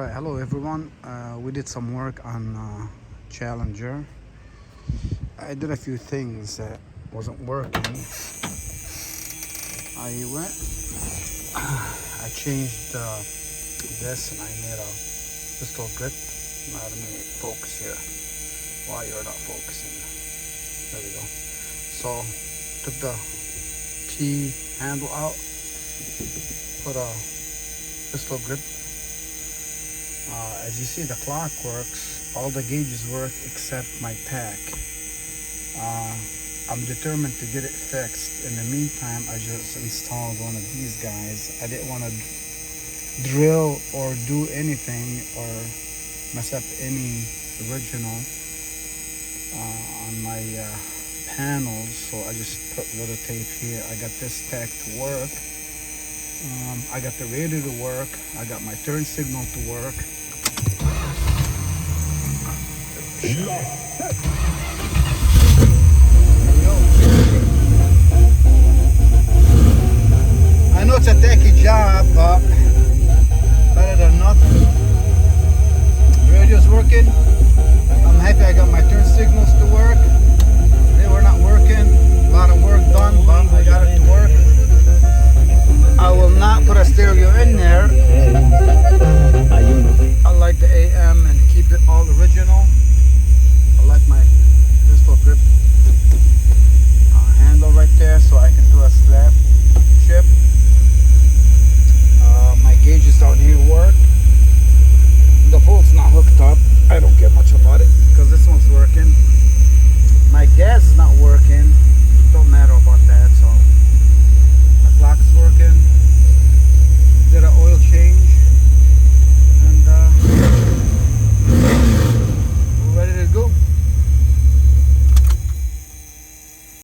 Alright, hello everyone. We did some work on Challenger. I did a few things that wasn't working. I went, I changed this and I made a pistol grip. Now let me focus here. Why you're not focusing. There we go. So, took the T handle out, put a pistol grip. As you see, the clock works, all the gauges work except my Tach. I'm determined to get it fixed. In the meantime, I just installed one of these guys. I didn't want to drill or do anything or mess up any original on my panels, so I just put little tape here. I got this Tach to work. I got the radio to work. I got my turn signal to work. I know it's a techie job, but